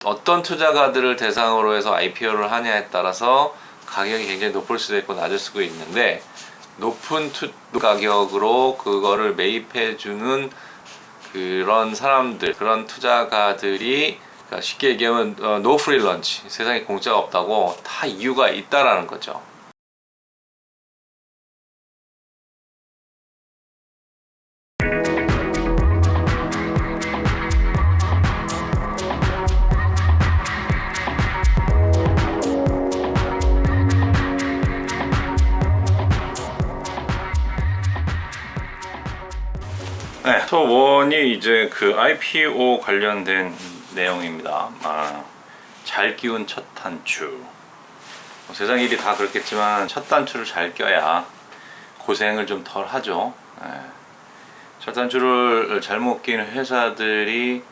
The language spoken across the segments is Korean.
어떤 투자가들을 대상으로 해서 IPO를 하냐에 따라서 가격이 굉장히 높을 수도 있고 낮을 수도 있는데, 높은 가격으로 그거를 매입해주는 그런 사람들, 그런 투자가들이, 그러니까 쉽게 얘기하면 no free lunch, 세상에 공짜가 없다고 다 이유가 있다라는 거죠. 네, 토1이 이제 그 IPO 관련된 내용입니다. 잘 끼운 첫 단추. 세상 일이 다 그렇겠지만 첫 단추를 잘 껴야 고생을 좀 덜 하죠. 첫 단추를 잘못 끼는 회사들이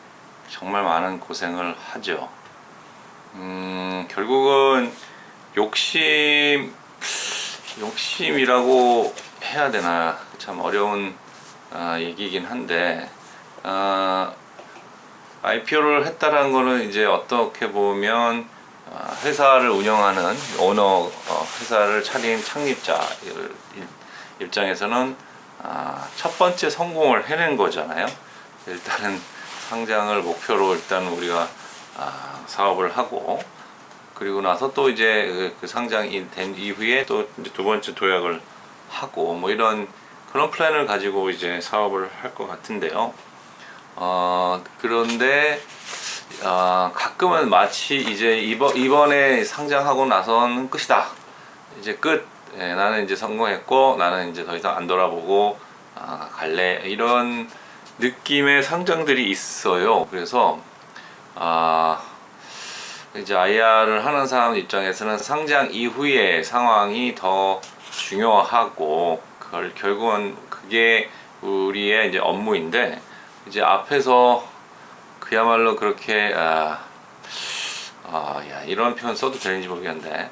정말 많은 고생을 하죠. 결국은 욕심이라고 해야 되나, 참 어려운 얘기이긴 한데, IPO를 했다라는 거는 이제 어떻게 보면 회사를 운영하는 오너, 회사를 차린 창립자 입장에서는 첫 번째 성공을 해낸 거잖아요. 일단은 상장을 목표로 일단 우리가 사업을 하고, 그리고 나서 또 이제 그 상장이 된 이후에 또 이제 두 번째 도약을 하고, 뭐 이런 그런 플랜을 가지고 이제 사업을 할 것 같은데요. 그런데 가끔은 마치 이제 이번에 상장하고 나서는 끝이다, 이제 끝, 나는 이제 성공했고 나는 이제 더 이상 안 돌아보고 갈래, 이런 느낌의 상장들이 있어요. 그래서 이제 IR을 하는 사람 입장에서는 상장 이후의 상황이 더 중요하고, 그걸 결국은 그게 우리의 이제 업무인데, 이제 앞에서 그야말로 그렇게 이런 표현 써도 되는지 모르겠는데,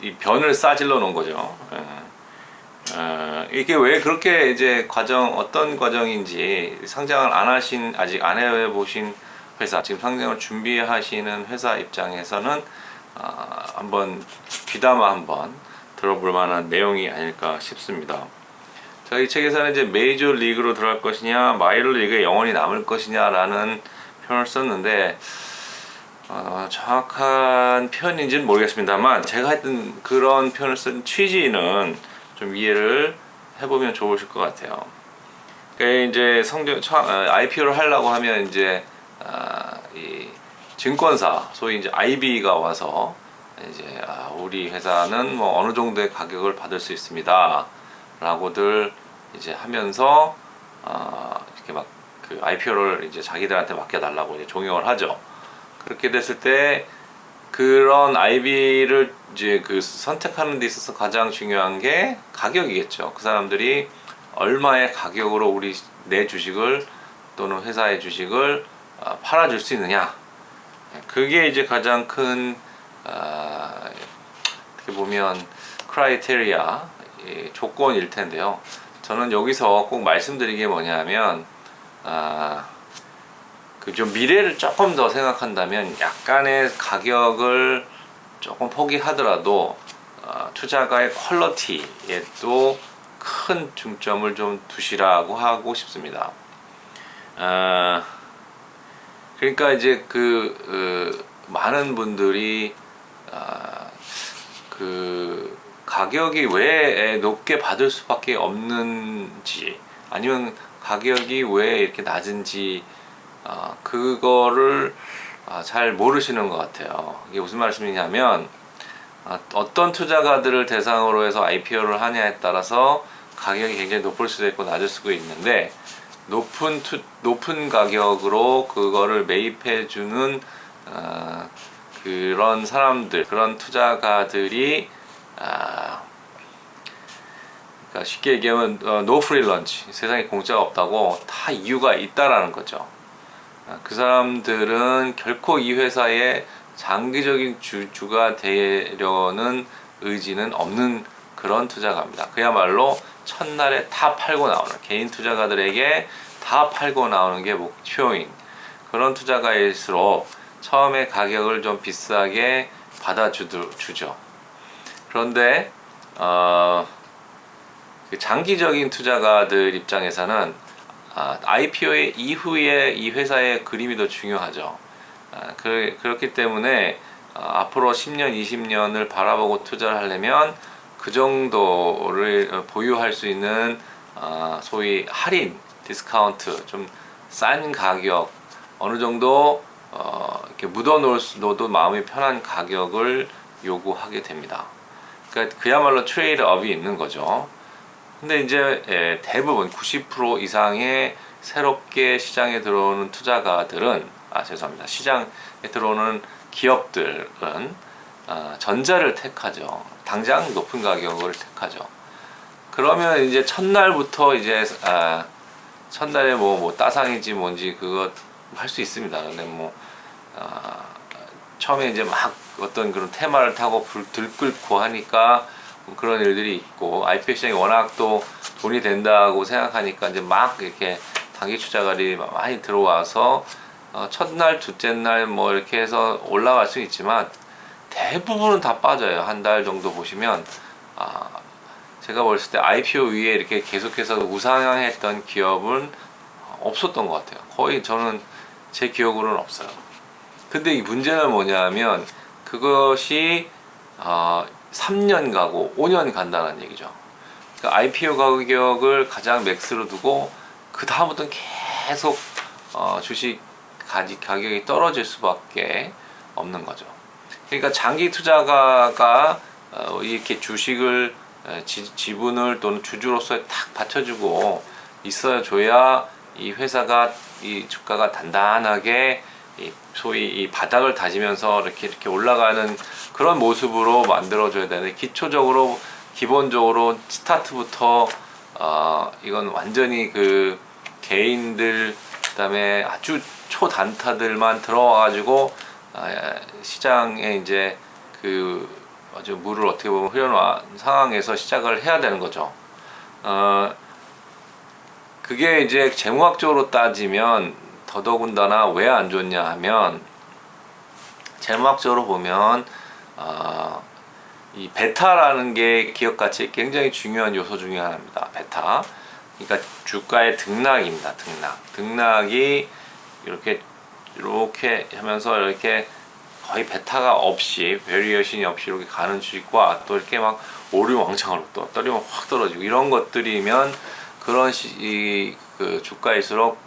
이 변을 싸질러 놓은 거죠. 이게 왜 그렇게 이제 어떤 과정인지, 상장을 아직 안 해보신 회사, 지금 상장을 준비하시는 회사 입장에서는 한번 귀담아 한번 들어볼 만한 내용이 아닐까 싶습니다. 이 책에서는 이제 메이저 리그로 들어갈 것이냐, 마이너 리그에 영원히 남을 것이냐라는 표현을 썼는데, 정확한 표현인지는 모르겠습니다만, 제가 했던 그런 표현을 쓴 취지는 좀 이해를 해보면 좋으실 것 같아요. 그러니까 이제 IPO를 하려고 하면 이제 이 증권사, 소위 이제 IB가 와서 이제 우리 회사는 뭐 어느 정도의 가격을 받을 수 있습니다 라고들 이제 하면서 이렇게 막 그 IPO를 이제 자기들한테 맡겨달라고 이제 종용을 하죠. 그렇게 됐을 때 그런 IB를 이제 그 선택하는 데 있어서 가장 중요한 게 가격이겠죠. 그 사람들이 얼마의 가격으로 내 주식을 또는 회사의 주식을 팔아줄 수 있느냐, 그게 이제 가장 큰 어떻게 보면 크라이테리아, 조건일 텐데요. 저는 여기서 꼭 말씀드린 게 뭐냐면, 그 좀 미래를 조금 더 생각한다면 약간의 가격을 조금 포기하더라도 투자가의 퀄리티에 또 큰 중점을 좀 두시라고 하고 싶습니다. 그러니까 이제 많은 분들이 그 가격이 왜 높게 받을 수밖에 없는지, 아니면 가격이 왜 이렇게 낮은지, 그거를 잘 모르시는 것 같아요. 이게 무슨 말씀이냐면, 어떤 투자가들을 대상으로 해서 IPO를 하냐에 따라서 가격이 굉장히 높을 수도 있고 낮을 수도 있는데, 높은 가격으로 그거를 매입해주는 그런 사람들, 그런 투자가들이, 그러니까 쉽게 얘기하면 no free lunch, 세상에 공짜가 없다고 다 이유가 있다라는 거죠. 그 사람들은 결코 이 회사의 장기적인 주가 되려는 의지는 없는 그런 투자가입니다. 그야말로 첫날에 다 팔고 나오는, 개인 투자가들에게 다 팔고 나오는 게 목표인 그런 투자가일수록 처음에 가격을 좀 비싸게 받아주죠. 그런데 장기적인 투자가들 입장에서는 IPO 이후에 이 회사의 그림이 더 중요하죠. 그렇기 때문에 앞으로 10년, 20년을 바라보고 투자를 하려면 그 정도를 보유할 수 있는 소위 할인, 디스카운트, 좀 싼 가격, 어느 정도 이렇게 묻어놓어도 마음이 편한 가격을 요구하게 됩니다. 그러니까 그야말로 트레이드업이 있는 거죠. 근데 이제 대부분 90% 이상의 새롭게 시장에 들어오는 투자가들은 죄송합니다. 시장에 들어오는 기업들은 전자를 택하죠. 당장 높은 가격을 택하죠. 그러면 이제 첫날부터 이제 첫날에 뭐 따상인지 뭔지 그거 할 수 있습니다. 근데 처음에 이제 막 어떤 그런 테마를 타고 들끓고 하니까 그런 일들이 있고, IPO 시장이 워낙 또 돈이 된다고 생각하니까 이제 막 이렇게 단기 투자가들이 많이 들어와서 첫날, 둘째 날 뭐 이렇게 해서 올라갈 수 있지만 대부분은 다 빠져요. 한 달 정도 보시면 제가 봤을 때 IPO 위에 이렇게 계속해서 우상향했던 기업은 없었던 것 같아요. 거의 저는 제 기억으로는 없어요. 근데 이 문제는 뭐냐면 그것이 3년 가고 5년 간다는 얘기죠. 그러니까 IPO 가격을 가장 맥스로 두고 그 다음부터는 계속 주식 가격이 떨어질 수밖에 없는 거죠. 그러니까 장기 투자가가 이렇게 주식을 지분을 또는 주주로서 탁 받쳐주고 있어줘야 이 회사가 이 주가가 단단하게 소위 이 바닥을 다지면서 이렇게 올라가는 그런 모습으로 만들어줘야 되는데, 기본적으로 스타트부터 이건 완전히 그 개인들, 그다음에 아주 초단타들만 들어와가지고 시장에 이제 그 아주 물을 어떻게 보면 흐려놓은 상황에서 시작을 해야 되는 거죠. 그게 이제 재무학적으로 따지면 더더군다나 왜 안 좋냐 하면, 재무학적으로 보면 이 베타라는 게 기업 가치에 굉장히 중요한 요소 중에 하나입니다. 베타. 그러니까 주가의 등락입니다. 등락이 이렇게 하면서 이렇게 거의 베타가 없이, 베리에이션이 없이 이렇게 가는 주식과 또 이렇게 막 오르왕창으로 또 떨리면 확 떨어지고 이런 것들이면 그런 그 주가일수록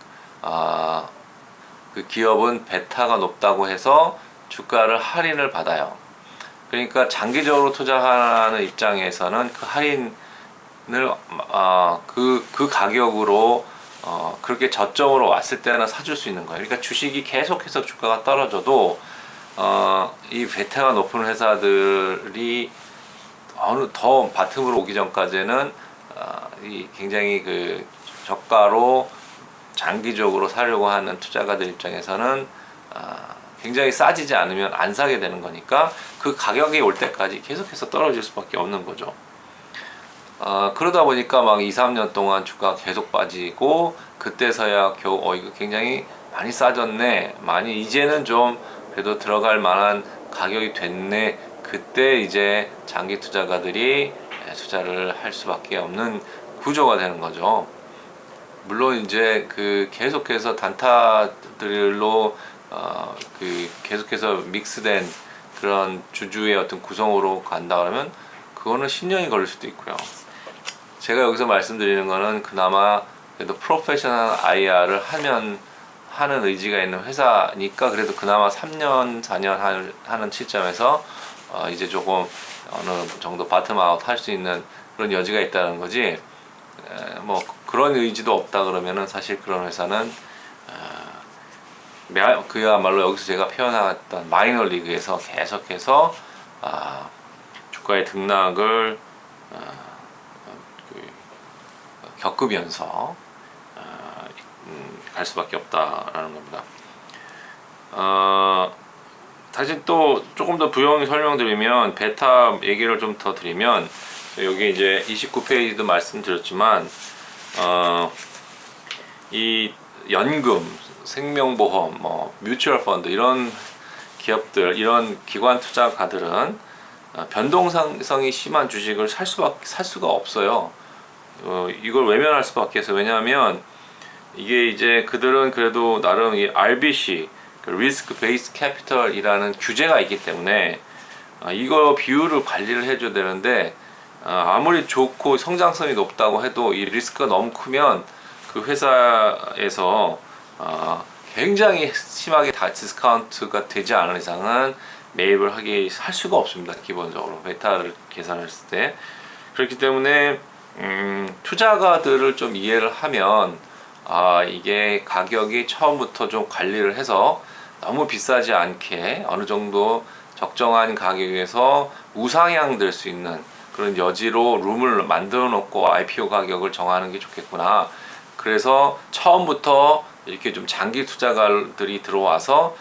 그 기업은 베타가 높다고 해서 주가를 할인을 받아요. 그러니까 장기적으로 투자하는 입장에서는 그 할인을 그 가격으로 그렇게 저점으로 왔을 때는 사줄 수 있는 거예요. 그러니까 주식이 계속해서 주가가 떨어져도 이 베타가 높은 회사들이 어느 더 바텀으로 오기 전까지는 이 굉장히 그 저가로 장기적으로 사려고 하는 투자가들 입장에서는 굉장히 싸지지 않으면 안 사게 되는 거니까 그 가격이 올 때까지 계속해서 떨어질 수밖에 없는 거죠. 그러다 보니까 막 2, 3년 동안 주가가 계속 빠지고, 그때서야 겨우 이거 굉장히 많이 싸졌네, 많이 이제는 좀 그래도 들어갈 만한 가격이 됐네, 그때 이제 장기 투자가들이 투자를 할 수밖에 없는 구조가 되는 거죠. 물론 이제 그 계속해서 단타들로 그 계속해서 믹스된 그런 주주의 어떤 구성으로 간다 그러면 그거는 10년이 걸릴 수도 있고요. 제가 여기서 말씀드리는 거는 그나마 그래도 프로페셔널 IR을 하는 의지가 있는 회사니까 그래도 그나마 3년, 4년 하는 시점에서 이제 조금 어느 정도 바텀아웃 할 수 있는 그런 여지가 있다는 거지, 뭐 그런 의지도 없다 그러면은 사실 그런 회사는 그야말로 여기서 제가 표현했던 마이너 리그에서 계속해서 주가의 등락을 겪으면서 갈 수밖에 없다라는 겁니다. 다시 또 조금 더 부연 설명드리면, 베타 얘기를 좀 더 드리면, 여기 이제 29페이지도 말씀드렸지만 이 연금, 생명보험, 뭐 뮤추얼 펀드 이런 기업들, 이런 기관 투자가들은 변동성이 심한 주식을 살 수가 없어요. 이걸 외면할 수밖에 없어요. 왜냐하면 이게 이제 그들은 그래도 나름 이 RBC, 리스크 베이스 캐피털이라는 규제가 있기 때문에 이거 비율을 관리를 해줘야 되는데, 아무리 좋고 성장성이 높다고 해도 이 리스크가 너무 크면 그 회사에서 굉장히 심하게 다 디스카운트가 되지 않은 이상은 매입을 할 수가 없습니다. 기본적으로 베타를 계산했을 때. 그렇기 때문에 투자가들을 좀 이해를 하면 이게 가격이 처음부터 좀 관리를 해서 너무 비싸지 않게 어느 정도 적정한 가격에서 우상향 될 수 있는 그런 여지로 룸을 만들어 놓고 IPO 가격을 정하는 게 좋겠구나. 그래서 처음부터 이렇게 좀 장기 투자가들이 들어와서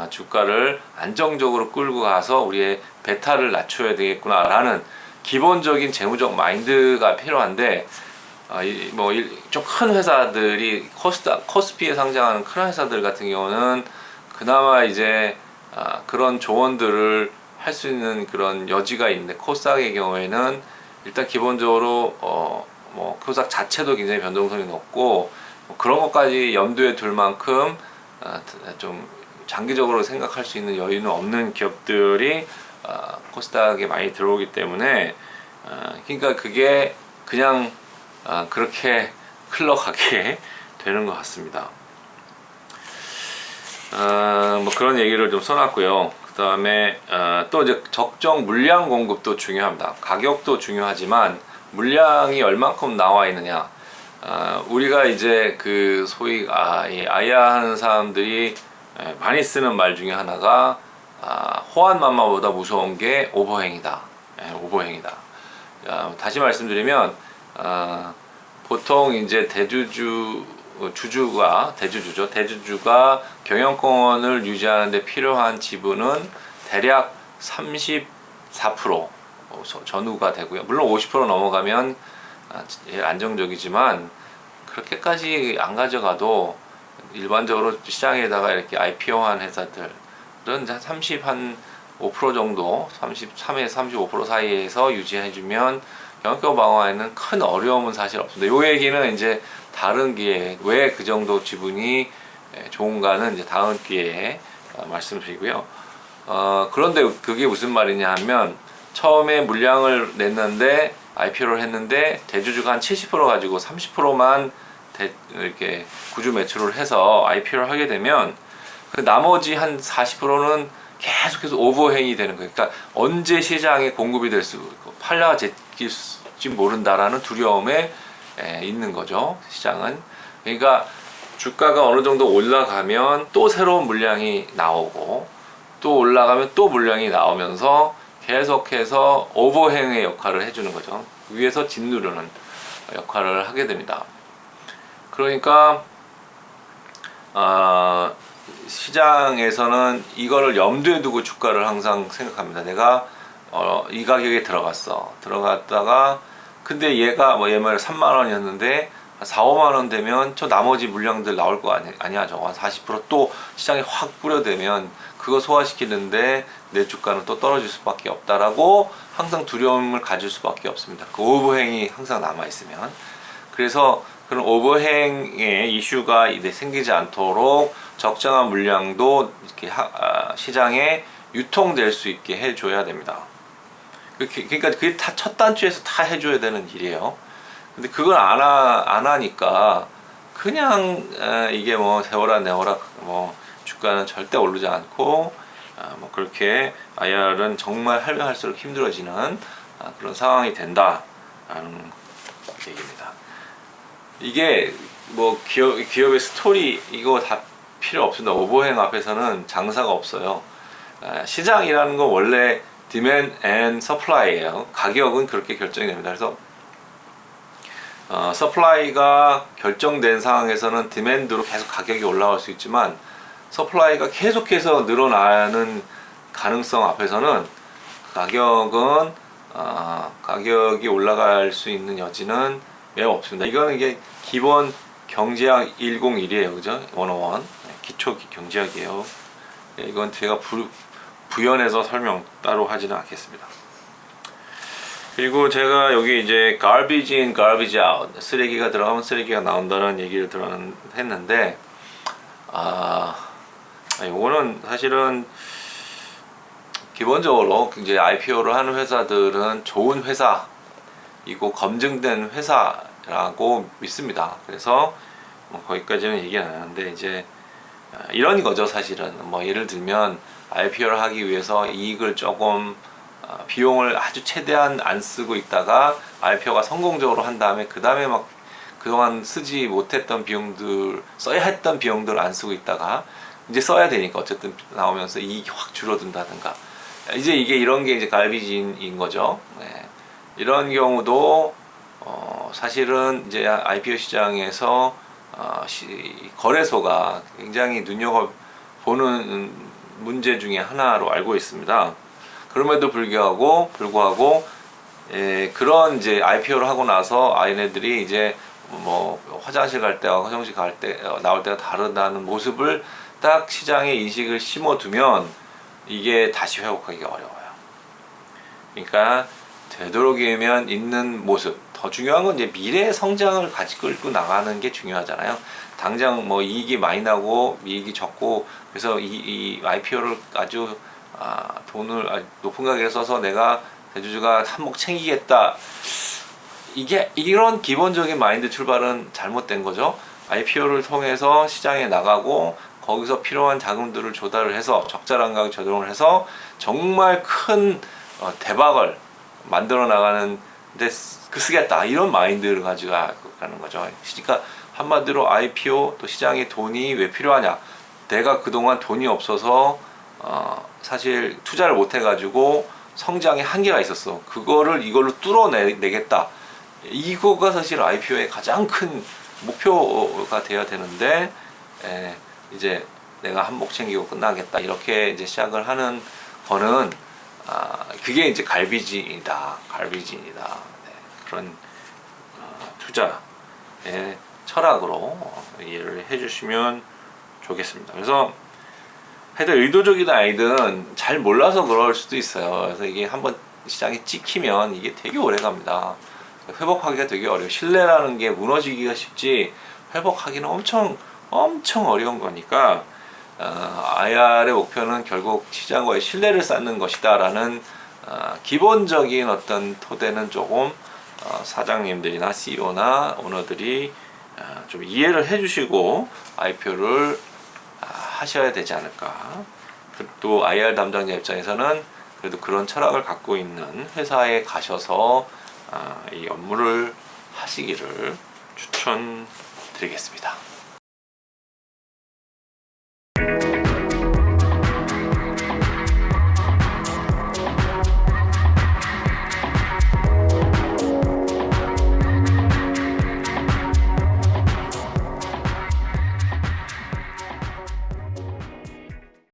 주가를 안정적으로 끌고 가서 우리의 베타를 낮춰야 되겠구나 라는 기본적인 재무적 마인드가 필요한데, 뭐 좀 큰 회사들이 코스피에 상장하는 큰 회사들 같은 경우는 그나마 이제 그런 조언들을 할 수 있는 그런 여지가 있는데, 코스닥의 경우에는 일단 기본적으로 뭐 코스닥 자체도 굉장히 변동성이 높고 뭐 그런 것까지 염두에 둘 만큼 좀 장기적으로 생각할 수 있는 여유는 없는 기업들이 코스닥에 많이 들어오기 때문에 그러니까 그게 그냥 그렇게 흘러가게 되는 것 같습니다. 뭐 그런 얘기를 좀 써놨고요. 그 다음에 또 이제 적정 물량 공급도 중요합니다. 가격도 중요하지만 물량이 얼만큼 나와 있느냐. 우리가 이제 그 소위 아야 하는 사람들이 많이 쓰는 말 중에 하나가 호환만마보다 무서운 게 오버행이다. 오버행이다. 다시 말씀드리면 보통 이제 대주주가 경영권을 유지하는데 필요한 지분은 대략 34% 전후가 되고요. 물론 50% 넘어가면 안정적이지만 그렇게까지 안 가져가도 일반적으로 시장에다가 이렇게 IPO한 회사들은 한 5% 정도, 33에서 35% 사이에서 유지해주면 경영권 방어에는 큰 어려움은 사실 없습니다. 이 얘기는 이제 다른 기회에 왜 그 정도 지분이 좋은가는 이제 다음 기회에 말씀드리고요. 그런데 그게 무슨 말이냐 하면, 처음에 물량을 냈는데 IPO를 했는데 대주주가 한 70% 가지고 30%만 이렇게 구주 매출을 해서 IPO를 하게 되면 그 나머지 한 40%는 계속해서 오버행이 되는 거예요. 그러니까 언제 시장에 공급이 될 수 있고 팔려가 제낄지 모른다라는 두려움에 있는 거죠. 시장은. 그러니까 주가가 어느 정도 올라가면 또 새로운 물량이 나오고 또 올라가면 또 물량이 나오면서 계속해서 오버행의 역할을 해주는 거죠. 위에서 짓누르는 역할을 하게 됩니다. 그러니까 시장에서는 이거를 염두에 두고 주가를 항상 생각합니다. 내가 이 가격에 들어갔다가 근데 얘가 뭐 얘말 3만 원이었는데 4, 5만 원 되면 저 나머지 물량들 나올 거 아니야. 저거 40%또 시장에 확 뿌려대면 그거 소화시키는데 내 주가는 또 떨어질 수밖에 없다라고 항상 두려움을 가질 수밖에 없습니다. 그 오버행이 항상 남아 있으면. 그래서 그런 오버행의 이슈가 생기지 않도록 적정한 물량도 이렇게 시장에 유통될 수 있게 해줘야 됩니다. 그러니까 그게 다 첫 단추에서 다 해줘야 되는 일이에요. 근데 그걸 안 하니까 그냥 이게 뭐 세워라 내워라 뭐 주가는 절대 오르지 않고 뭐 그렇게 IR은 정말 하면 할수록 힘들어지는 그런 상황이 된다라는 얘기입니다. 이게 뭐 기업의 스토리 이거 다 필요 없습니다. 오버행 앞에서는 장사가 없어요. 시장이라는 건 원래 demand and supply예요. 가격은 그렇게 결정이 됩니다. 그래서 서플라이가 결정된 상황에서는 디맨드로 계속 가격이 올라갈 수 있지만 서플라이가 계속해서 늘어나는 가능성 앞에서는 가격이 올라갈 수 있는 여지는 매우 없습니다. 이거는 이게 기본 경제학 101이에요. 그죠? 101. 기초 경제학이에요. 이건 제가 부연해서 설명 따로 하지는 않겠습니다. 그리고 제가 여기 이제 garbage in, garbage out, 쓰레기가 들어가면 쓰레기가 나온다는 얘기를 했는데, 요거는 사실은 기본적으로 이제 IPO를 하는 회사들은 좋은 회사이고 검증된 회사라고 믿습니다. 그래서 뭐 거기까지는 얘기 안 하는데, 이제 이런 거죠. 사실은 뭐 예를 들면 IPO를 하기 위해서 이익을 조금 비용을 아주 최대한 안 쓰고 있다가 IPO가 성공적으로 한 다음에 그 다음에 막 그동안 쓰지 못했던 비용들, 써야 했던 비용들 안 쓰고 있다가 이제 써야 되니까 어쨌든 나오면서 이익이 확 줄어든다든가, 이제 이런 게 이제 갈비진인 거죠. 네. 이런 경우도 사실은 이제 IPO 시장에서 거래소가 굉장히 눈여겨보는 문제 중에 하나로 알고 있습니다. 그럼에도 불구하고 그런 이제 IPO를 하고 나서 얘네들이 이제 뭐 화장실 갈 때와 화장실 갈 때 나올 때가 다르다는 모습을 딱 시장에 인식을 심어두면 이게 다시 회복하기 어려워요. 그러니까 되도록이면 있는 모습, 더 중요한 건 이제 미래의 성장을 가지고 끌고 나가는 게 중요하잖아요. 당장 뭐 이익이 많이 나고 이익이 적고 그래서 이 IPO를 아주 돈을 높은 가격에 써서 내가 대주주가 한몫 챙기겠다, 이런 기본적인 마인드 출발은 잘못된 거죠. IPO를 통해서 시장에 나가고 거기서 필요한 자금들을 조달을 해서 적절한 가격 조정을 해서 정말 큰 대박을 만들어 나가는 데 쓰겠다, 이런 마인드를 가지고 가는 거죠. 그러니까 한마디로 IPO 또 시장에 돈이 왜 필요하냐, 내가 그동안 돈이 없어서 사실 투자를 못 해가지고 성장에 한계가 있었어, 그거를 이걸로 뚫어내겠다, 이거가 사실 IPO의 가장 큰 목표가 돼야 되는데, 이제 내가 한몫 챙기고 끝나겠다 이렇게 이제 시작을 하는 거는 그게 이제 갈비진이다. 네, 그런 투자의 철학으로 이해를 해주시면 좋겠습니다. 그래서 하여튼 의도적이든 아니든 잘 몰라서 그럴 수도 있어요. 그래서 이게 한번 시장에 찍히면 이게 되게 오래 갑니다. 회복하기가 되게 어려워요. 신뢰라는 게 무너지기가 쉽지 회복하기는 엄청 어려운 거니까, IR의 목표는 결국 시장과의 신뢰를 쌓는 것이다 라는 기본적인 어떤 토대는 조금 사장님들이나 CEO나 오너들이 좀 이해를 해주시고 IPO를 하셔야 되지 않을까. 또 IR 담당자 입장에서는 그래도 그런 철학을 갖고 있는 회사에 가셔서 이 업무를 하시기를 추천드리겠습니다.